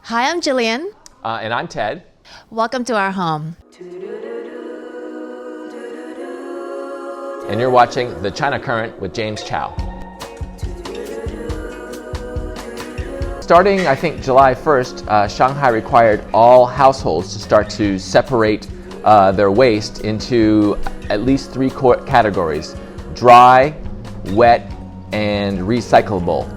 Hi, I'm Gillian. And I'm Ted. Welcome to our home. And you're watching The China Current with James Chow. Starting, I think, July 1st, Shanghai required all households to start to separate their waste into at least three categories: dry, wet, and recyclable.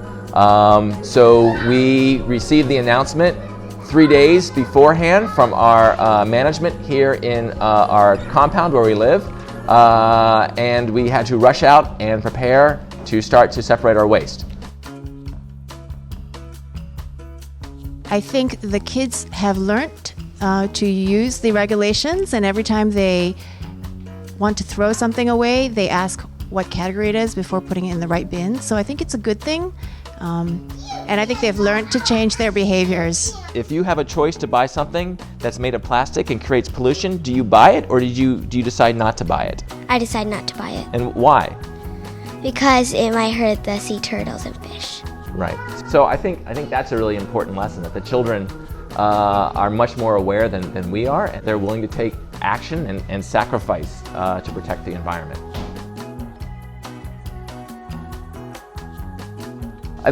So we received the announcement 3 days beforehand from our management here in our compound where we live, and we had to rush out and prepare to start to separate our waste. I think the kids have learned to use the regulations, and every time they want to throw something away, they ask what category it is before putting it in the right bin. So I think it's a good thing. And I think they've learned to change their behaviors. If you have a choice to buy something that's made of plastic and creates pollution, do you buy it or do you decide not to buy it? I decide not to buy it. And why? Because it might hurt the sea turtles and fish. Right. So I think that's a really important lesson, that the children are much more aware than we are, and they're willing to take action and sacrifice to protect the environment.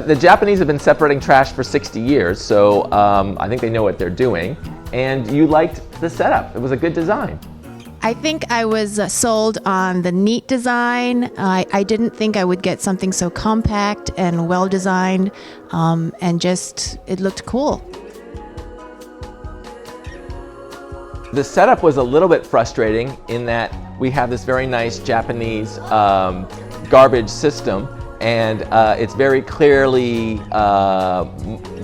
The Japanese have been separating trash for 60 years, so I think they know what they're doing. And you liked the setup. It was a good design. I think I was sold on the neat design. I didn't think I would get something so compact and well-designed, and just, it looked cool. The setup was a little bit frustrating in that we have this very nice Japanese garbage system, and it's very clearly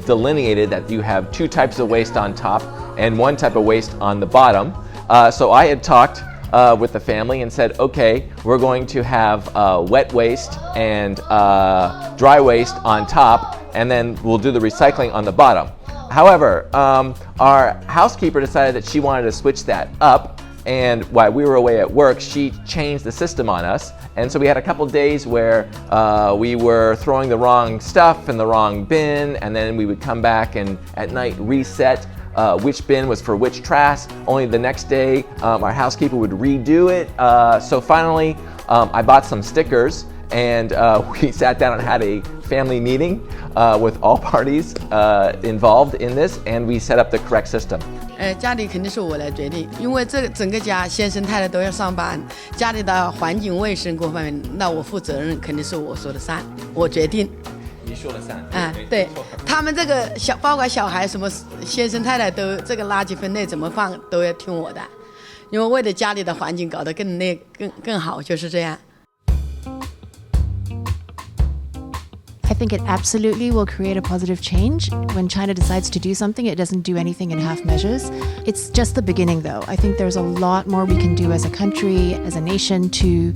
delineated that you have two types of waste on top and one type of waste on the bottom. So I had talked with the family and said, okay, we're going to have wet waste and dry waste on top, and then we'll do the recycling on the bottom. However, our housekeeper decided that she wanted to switch that up, and while we were away at work, she changed the system on us. And so we had a couple days where we were throwing the wrong stuff in the wrong bin, and then we would come back and at night reset which bin was for which trash. Only the next day, our housekeeper would redo it. So finally, I bought some stickers, and we sat down and had a family meeting with all parties involved in this, and we set up the correct system. 家里肯定是我来决定，因为这个整个家先生太太都要上班，家里的环境卫生各方面，那我负责任肯定是我说了算，我决定。你说了算。对，他们这个包括小孩什么先生太太都这个垃圾分类怎么放都要听我的，因为为了家里的环境搞得更好，就是这样。I think it absolutely will create a positive change. When China decides to do something, it doesn't do anything in half measures. It's just the beginning, though. I think there's a lot more we can do as a country, as a nation, to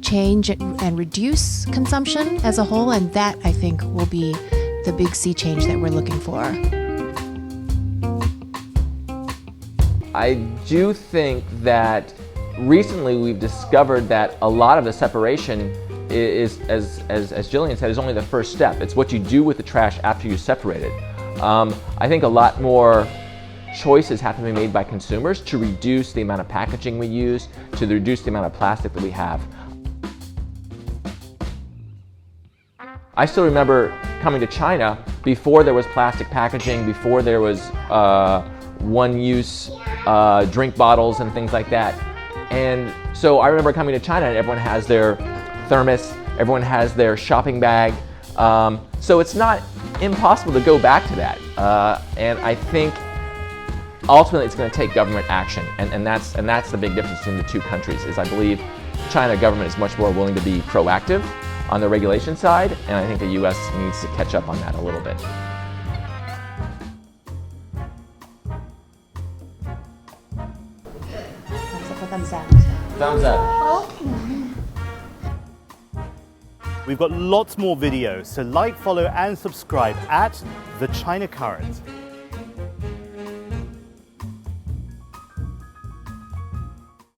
change and reduce consumption as a whole, and that, I think, will be the big sea change that we're looking for. I do think that recently we've discovered that a lot of the separation is, as Gillian said, is only the first step. It's what you do with the trash after you separate it. I think a lot more choices have to be made by consumers to reduce the amount of packaging we use, to reduce the amount of plastic that we have. I still remember coming to China before there was plastic packaging, before there was one-use drink bottles and things like that. And so I remember coming to China and everyone has their thermos, everyone has their shopping bag. So it's not impossible to go back to that. And I think ultimately it's going to take government action. And that's the big difference between the two countries, is I believe China government is much more willing to be proactive on the regulation side, and I think the US needs to catch up on that a little bit. Thumbs up. We've got lots more videos, so like, follow and subscribe at The China Current.